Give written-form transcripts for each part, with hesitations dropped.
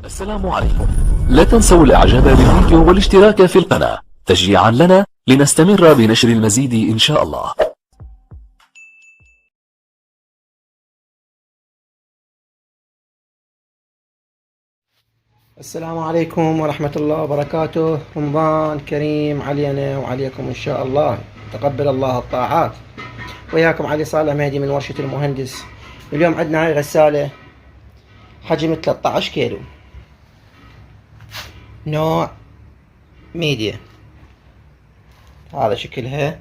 السلام عليكم. لا تنسوا الاعجاب بالفيديو والاشتراك في القناة تشجيعا لنا لنستمر بنشر المزيد ان شاء الله. السلام عليكم ورحمة الله وبركاته. رمضان كريم علينا وعليكم إن شاء الله. تقبل الله الطاعات. وياكم علي صالح مهدي من ورشة المهندس. اليوم عندنا هاي غسالة حجم 13 كيلو، نوع ميديا. هذا شكلها.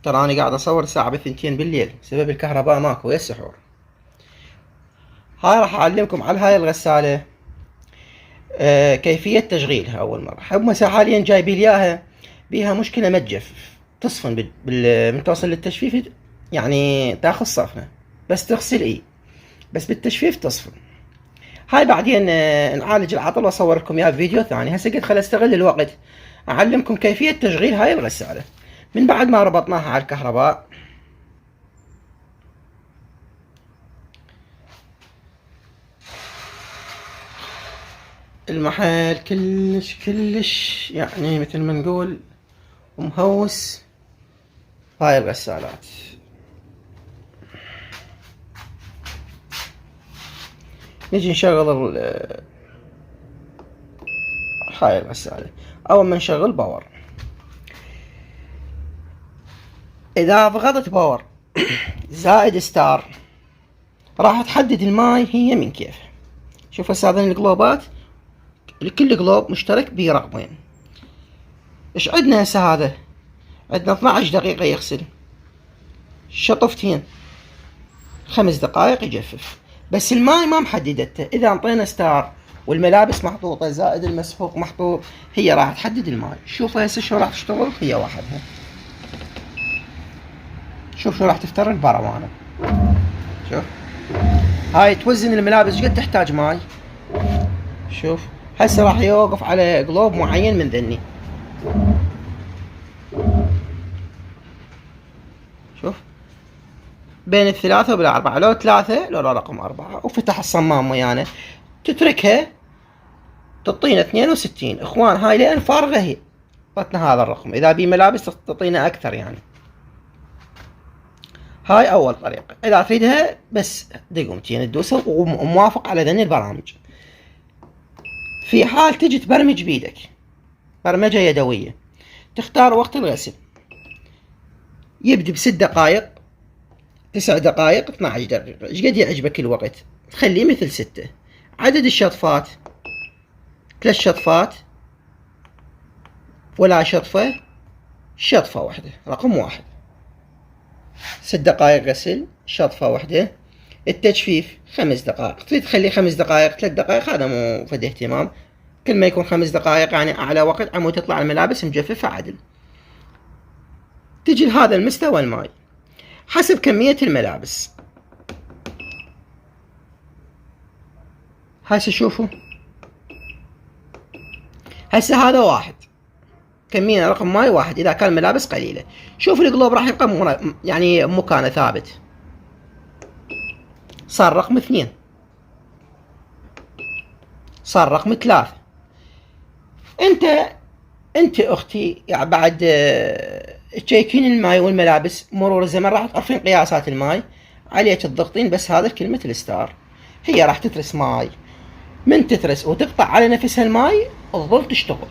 ترى أنا قاعد أصور الساعة ب2 بالليل سبب الكهرباء ماكو ويا السحور. هاي راح أعلمكم على هاي الغسالة كيفية تشغيلها. أول مرة هم حاليا جايبين لي بيها مشكلة ما تجفف، تصفن من توصل للتجفيف يعني تاخذ صفنة، بس تغسل بس بالتجفيف تصفن. هاي بعدين نعالج العطل واصور لكم اياه بفيديو ثاني. هسه قلت خل استغل الوقت اعلمكم كيفية تشغيل هاي الغسالة. من بعد ما ربطناها على الكهرباء المحل كلش يعني مثل ما نقول مهوس هاي الغسالات. نجي نشغل هاي الغسالة. اول ما نشغل باور، اذا ضغطت باور زائد ستار راح تحدد الماي هي من كيف. شوف هسه هذين القلوبات، لكل قلوب مشترك به رقمين. ايش عندنا هسه؟ هذا عندنا 12 دقيقة يغسل، شطفتين 5 دقائق يجفف. بس الماي ما محددته. اذا انطينا ستار والملابس محطوطة زائد المسحوق محطوط، هي راح تحدد الماي. شوف هسه شو راح تشتغل هي وحدها. شوف شو راح تفترق برا. شوف هاي توزن الملابس قد تحتاج ماي. شوف هسه راح يوقف على قلوب معين من ذني. شوف بين 3 وبال4، لو 3 لو رقم 4 وفتح الصمام ويانا تتركها تعطينا 62. اخوان هاي لان فارغة هي عطتنا هذا الرقم. اذا بي ملابس تعطينا اكثر يعني. هاي اول طريقة. اذا تريدها بس دقمتين تدوسها وموافق على ذني البرامج. في حال تجي تبرمج بيدك برمجة يدوية، تختار وقت الغسل يبدأ ب6 دقائق 9 دقائق 12 دقيقة. ايش قد يعجبك الوقت تخليه مثل 6. عدد الشطفات 3 شطفات ولا شطفة، شطفة واحدة رقم 1. 6 دقائق غسل شطفة واحدة. التجفيف 5 دقائق. تريد تخليه 5 دقائق 3 دقائق هذا مو فد اهتمام. كل ما يكون 5 دقائق يعني اعلى وقت عمو تطلع الملابس مجففة عدل. تجي لهذا المستوى الماي حسب كمية الملابس. هسه شوفوا هسه هذا 1 كمية رقم ماي 1 اذا كان ملابس قليلة. شوف القلوب راح يبقى يعني مكانه ثابت. صار رقم 2، صار رقم 3. انت اختي يعني بعد تشيكين الماي والملابس مرور الزمن راح تعرفين قياسات الماي. عليك تضغطين بس هذا كلمة الستار. هي راح تترس ماي. من تترس وتقطع على نفسها الماي تظل تشتغل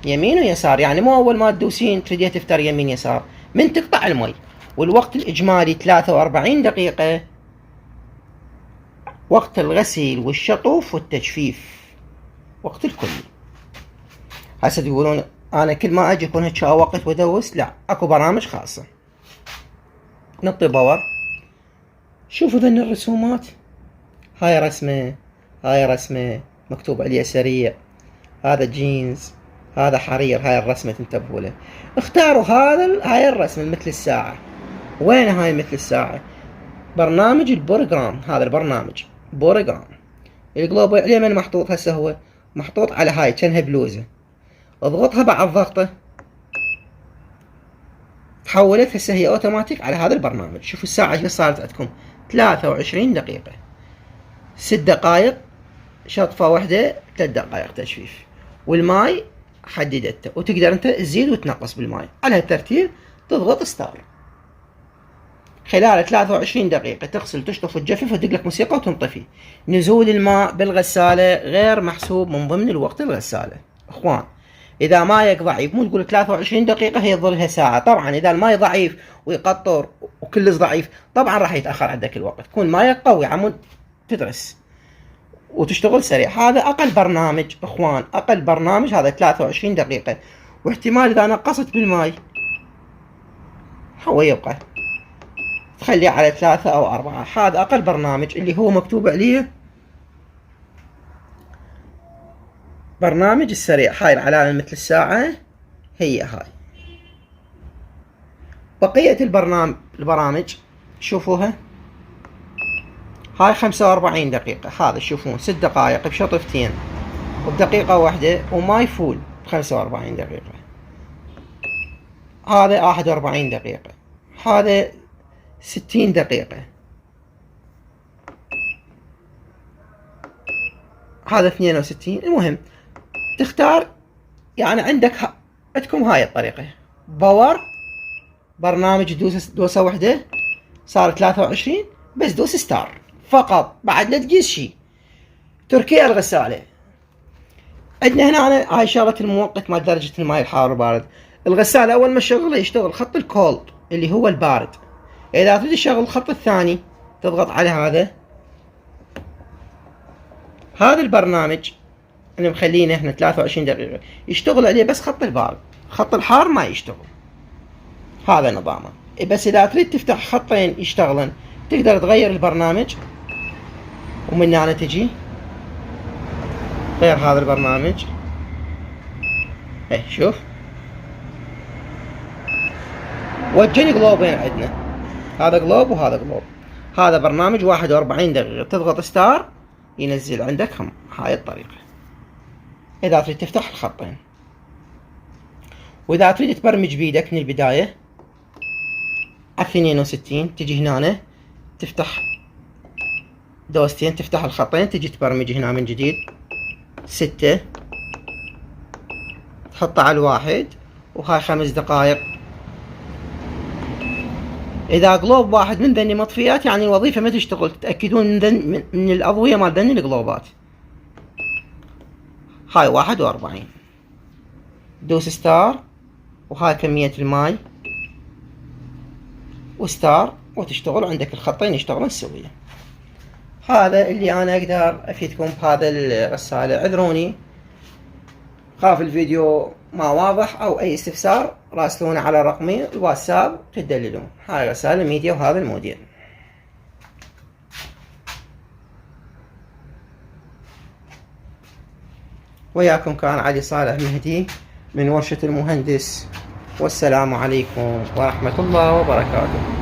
يمين ويسار. يعني مو اول ما تدوسين تريدين تفتر يمين يسار. من تقطع الماي والوقت الاجمالي 43 دقيقة وقت الغسيل والشطف والتجفيف وقت الكل. هسه تقولون انا كل ما اجي يكون هيك وقت وادوس. لا، اكو برامج خاصة. نطي باور. شوفوا ذن الرسومات. هاي رسمة، هاي رسمة مكتوب عليها سريع، هذا جينز، هذا حرير. هاي الرسمة تنتبهوا له. اختاروا هاي الرسمة مثل الساعة. وين هاي مثل الساعة؟ برنامج البورجرام. هذا البرنامج بورجرام. الجلوب عليه من محطوط؟ هسه هو محطوط على هاي كانها بلوزة. اضغطها بعد ضغطة تحولت هسه هي اوتوماتيك على هذا البرنامج. شوفوا الساعة ايش صارت عندكم 23 دقيقة 6 دقائق شطفة واحدة 3 دقائق تجفيف، والماي حددته، وتقدر انت تزيد وتنقص بالماي. على هالترتيب تضغط ستار. خلال 23 دقيقة تغسل تشطف وتجفف وتدق لك موسيقى وتنطفي. نزول الماء بالغسالة غير محسوب من ضمن الوقت الغسالة. اخوان اذا مايك ضعيف مو تقول 23 دقيقة هي تظلها ساعة، طبعا اذا الماي ضعيف ويقطر وكلش ضعيف طبعا راح يتأخر عندك الوقت. كون مايك قوي عمود تدرس وتشتغل سريع. هذا اقل برنامج اخوان، اقل برنامج هذا 23 دقيقة، واحتمال اذا نقصت بالماي هو يبقى تخليه على 3 أو 4. هذا أقل برنامج اللي هو مكتوب عليه برنامج السريع. هاي العلامة مثل الساعة هي هاي. بقية البرامج شوفوها، هاي 45 دقيقة، هذا شوفون 6 دقائق بشطفتين وبدقيقة واحدة، وماي فول ب45 دقيقة. هذا 41 دقيقة، هذا 60 دقيقة، هذا 62. المهم تختار، يعني عندكم هاي الطريقة. باور برنامج دوسة واحدة صار 23، بس دوس ستار فقط، بعد لا تقيس شي. تركيا الغسالة عندنا هنا هاي شغلة المؤقت مع درجة الماء الحار وبارد. الغسالة أول ما تشغلها يشتغل خط الكولد اللي هو البارد. إذا تريد تشغل الخط الثاني تضغط على هذا البرنامج اللي مخلينه احنا 23 دقيقة يشتغل عليه بس خط البارد، خط الحار ما يشتغل. هذا نظامه. بس إذا تريد تفتح خطين يشتغلن تقدر تغير البرنامج، ومن هنا تجي غير هذا البرنامج. شوف وجهني جلوبين عندنا، هذا جلوب وهذا جلوب. هذا برنامج 41 دقيقة، تضغط ستار ينزل عندك هاي الطريقة إذا تريد تفتح الخطين. وإذا تريد تبرمج بيدك من البداية على 62 تجي هنا تفتح دوستين تفتح الخطين، تجي تبرمج هنا من جديد 6 تحطه على 1، وهاي 5 دقائق. إذا جلوب واحد من ذني مطفيات يعني الوظيفة ما تشتغل، تتأكدون من الأضوية مال ذني الجلوبات. هاي 41 دوس ستار، وهاي كمية الماي وستار، وتشتغل عندك الخطين يشتغلون سويا. هذا اللي أنا أقدر أفيدكم بهذا الرسالة. عذروني خاف الفيديو ما واضح أو أي استفسار راسلونا على رقمي الواتساب تدللون. هاي رسالة ميديا وهذا الموديل. وياكم كان علي صالح مهدي من ورشة المهندس، والسلام عليكم ورحمة الله وبركاته.